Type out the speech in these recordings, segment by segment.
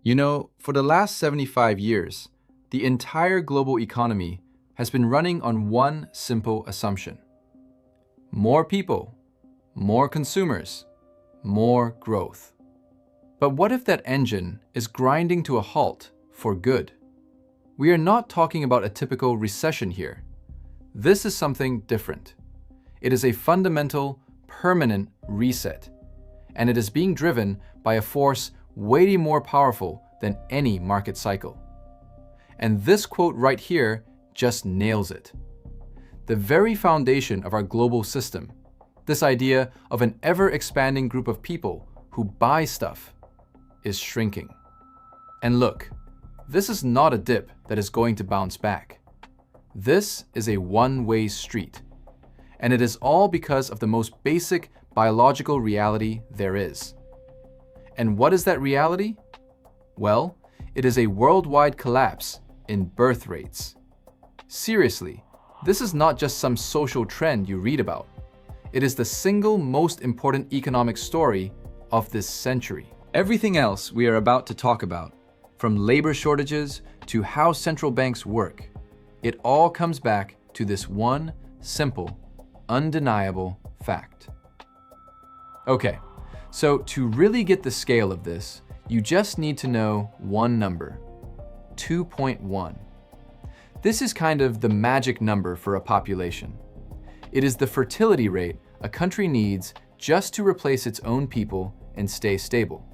You know, for the last 75 years, the entire global economy has been running on one simple assumption. More people, more consumers, more growth. But what if that engine is grinding to a halt for good? We are not talking about a typical recession here. This is something different. It is a fundamental, permanent reset, and it is being driven by a force way more powerful than any market cycle. And this quote right here just nails it. The very foundation of our global system, this idea of an ever-expanding group of people who buy stuff, is shrinking. And look, this is not a dip that is going to bounce back. This is a one-way street. And it is all because of the most basic biological reality there is. And what is that reality? Well, it is a worldwide collapse in birth rates. Seriously, this is not just some social trend you read about. It is the single most important economic story of this century. Everything else we are about to talk about, from labor shortages to how central banks work, it all comes back to this one simple, undeniable fact. Okay, so to really get the scale of this, you just need to know one number, 2.1. This is kind of the magic number for a population. It is the fertility rate a country needs just to replace its own people and stay stable.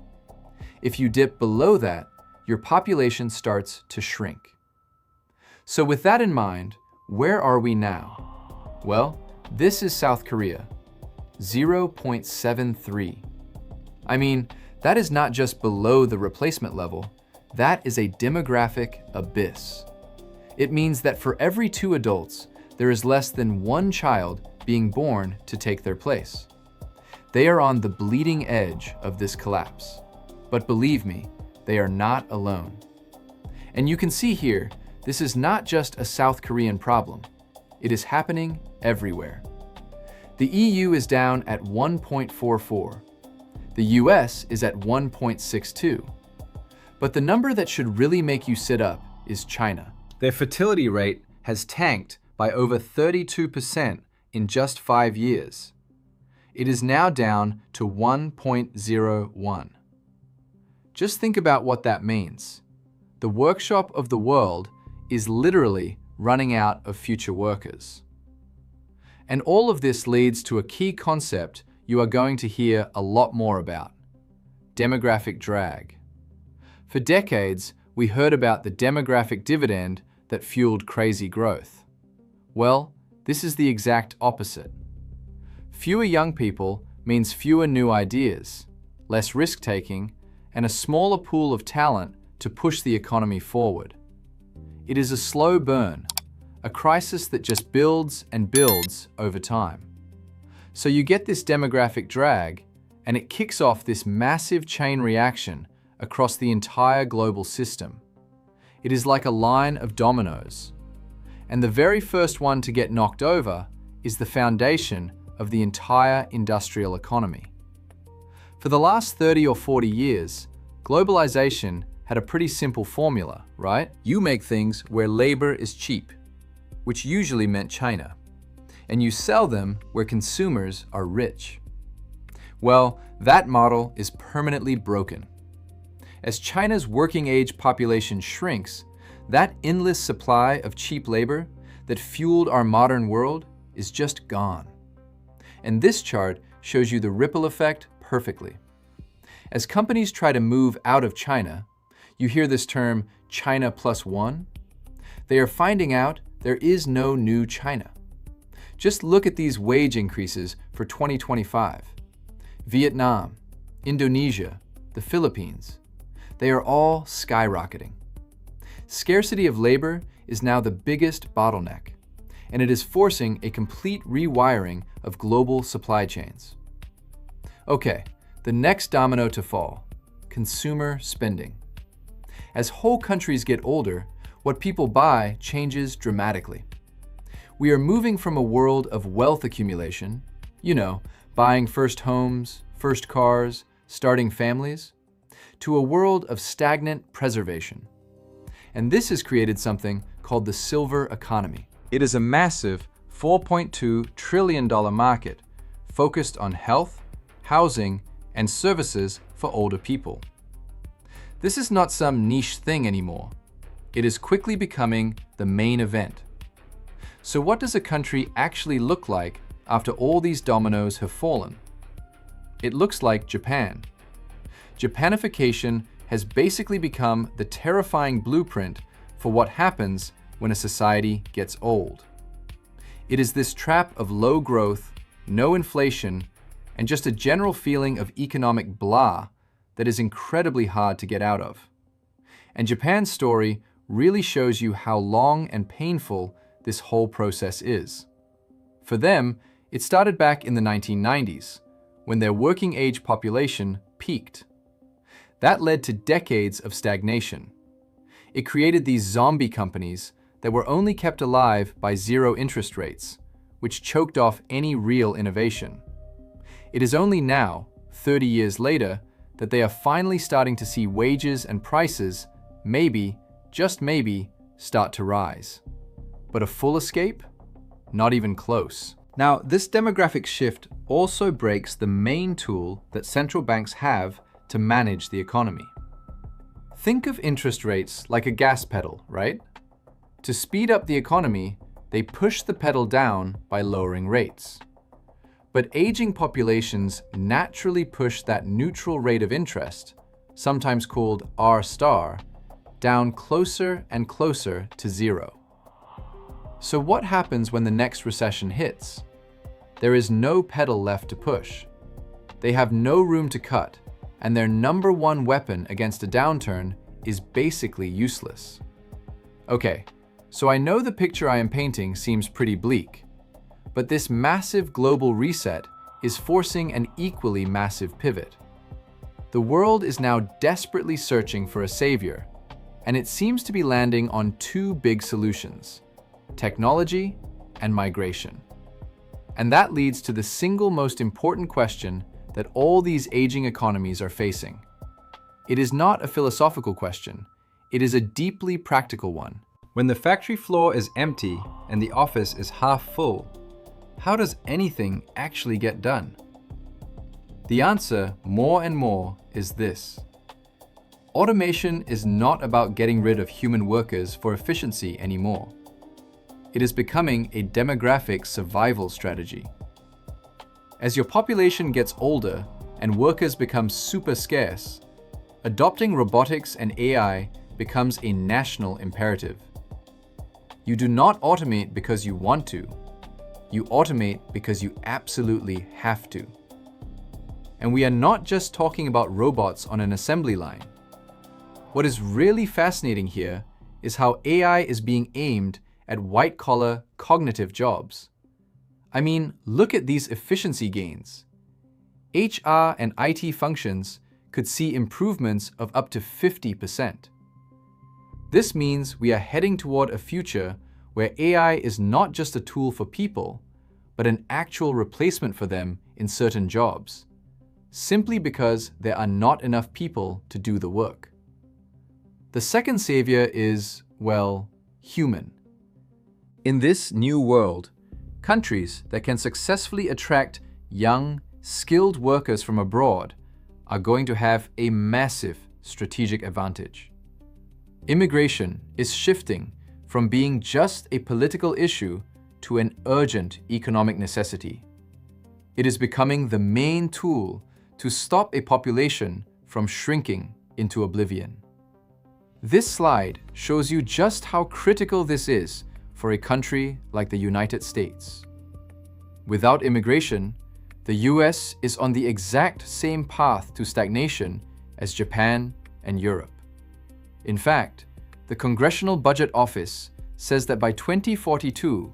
If you dip below that, your population starts to shrink. So with that in mind, where are we now? Well, this is South Korea, 0.73. I mean, that is not just below the replacement level, that is a demographic abyss. It means that for every 2 adults, there is less than 1 child being born to take their place. They are on the bleeding edge of this collapse. But believe me, they are not alone. And you can see here, this is not just a South Korean problem. It is happening everywhere. The EU is down at 1.44. The US is at 1.62. But the number that should really make you sit up is China. Their fertility rate has tanked by over 32% in just 5 years. It is now down to 1.01. Just think about what that means. The workshop of the world is literally running out of future workers. And all of this leads to a key concept you are going to hear a lot more about: demographic drag. For decades, we heard about the demographic dividend that fueled crazy growth. Well, this is the exact opposite. Fewer young people means fewer new ideas, less risk-taking, and a smaller pool of talent to push the economy forward. It is a slow burn, a crisis that just builds and builds over time. So you get this demographic drag, and it kicks off this massive chain reaction across the entire global system. It is like a line of dominoes. And the very first one to get knocked over is the foundation of the entire industrial economy. For the last 30 or 40 years, globalization had a pretty simple formula, right? You make things where labor is cheap, which usually meant China, and you sell them where consumers are rich. Well, that model is permanently broken. As China's working-age population shrinks, that endless supply of cheap labor that fueled our modern world is just gone. And this chart shows you the ripple effect perfectly. As companies try to move out of China, you hear this term China plus one. They are finding out there is no new China. Just look at these wage increases for 2025. Vietnam, Indonesia, the Philippines. They are all skyrocketing. Scarcity of labor is now the biggest bottleneck, and it is forcing a complete rewiring of global supply chains. Okay, the next domino to fall: consumer spending. As whole countries get older, what people buy changes dramatically. We are moving from a world of wealth accumulation, buying first homes, first cars, starting families, to a world of stagnant preservation. And this has created something called the silver economy. It is a massive $4.2 trillion market focused on health, housing, and services for older people. This is not some niche thing anymore. It is quickly becoming the main event. So what does a country actually look like after all these dominoes have fallen? It looks like Japan. Japanification has basically become the terrifying blueprint for what happens when a society gets old. It is this trap of low growth, no inflation, and just a general feeling of economic blah that is incredibly hard to get out of. And Japan's story really shows you how long and painful this whole process is. For them, it started back in the 1990s, when their working age population peaked. That led to decades of stagnation. It created these zombie companies that were only kept alive by zero interest rates, which choked off any real innovation. It is only now, 30 years later, that they are finally starting to see wages and prices, maybe, just maybe, start to rise. But a full escape? Not even close. Now, this demographic shift also breaks the main tool that central banks have to manage the economy. Think of interest rates like a gas pedal, right? To speed up the economy, they push the pedal down by lowering rates. But aging populations naturally push that neutral rate of interest, sometimes called R star, down closer and closer to zero. So what happens when the next recession hits? There is no pedal left to push. They have no room to cut, and their number one weapon against a downturn is basically useless. Okay, so I know the picture I am painting seems pretty bleak, but this massive global reset is forcing an equally massive pivot. The world is now desperately searching for a savior, and it seems to be landing on two big solutions: technology and migration. And that leads to the single most important question that all these aging economies are facing. It is not a philosophical question, it is a deeply practical one. When the factory floor is empty and the office is half full, how does anything actually get done? The answer, more and more, is this. Automation is not about getting rid of human workers for efficiency anymore. It is becoming a demographic survival strategy. As your population gets older and workers become super scarce, adopting robotics and AI becomes a national imperative. You do not automate because you want to. You automate because you absolutely have to. And we are not just talking about robots on an assembly line. What is really fascinating here is how AI is being aimed at white-collar, cognitive jobs. I mean, look at these efficiency gains. HR and IT functions could see improvements of up to 50%. This means we are heading toward a future where AI is not just a tool for people, but an actual replacement for them in certain jobs, simply because there are not enough people to do the work. The second savior is, well, human. In this new world, countries that can successfully attract young, skilled workers from abroad are going to have a massive strategic advantage. Immigration is shifting from being just a political issue to an urgent economic necessity. It is becoming the main tool to stop a population from shrinking into oblivion. This slide shows you just how critical this is for a country like the United States. Without immigration, the US is on the exact same path to stagnation as Japan and Europe. In fact, the Congressional Budget Office says that by 2042,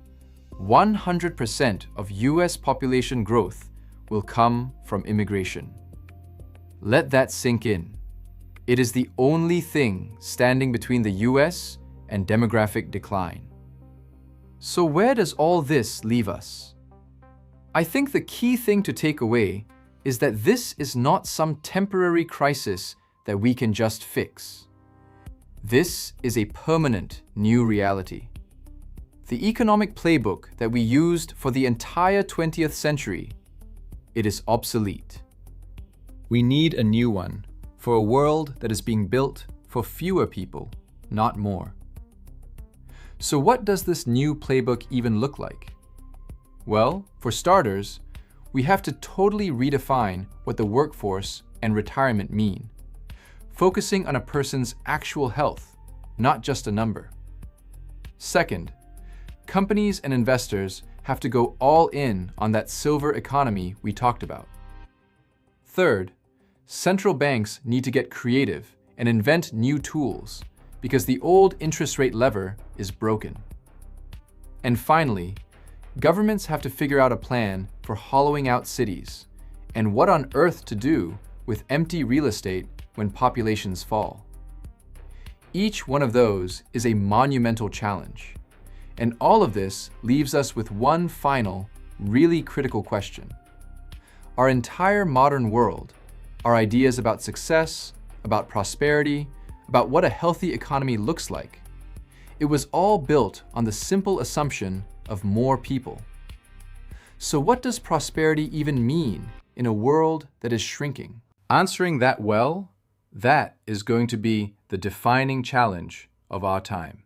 100% of US population growth will come from immigration. Let that sink in. It is the only thing standing between the US and demographic decline. So where does all this leave us? I think the key thing to take away is that this is not some temporary crisis that we can just fix. This is a permanent new reality. The economic playbook that we used for the entire 20th century, it is obsolete. We need a new one for a world that is being built for fewer people, not more. So what does this new playbook even look like? Well, for starters, we have to totally redefine what the workforce and retirement mean, focusing on a person's actual health, not just a number. Second, companies and investors have to go all in on that silver economy we talked about. Third, central banks need to get creative and invent new tools because the old interest rate lever is broken. And finally, governments have to figure out a plan for hollowing out cities and what on earth to do with empty real estate when populations fall. Each one of those is a monumental challenge, and all of this leaves us with one final, really critical question. Our entire modern world, our ideas about success, about prosperity, about what a healthy economy looks like, it was all built on the simple assumption of more people. So what does prosperity even mean in a world that is shrinking? Answering that well, that is going to be the defining challenge of our time.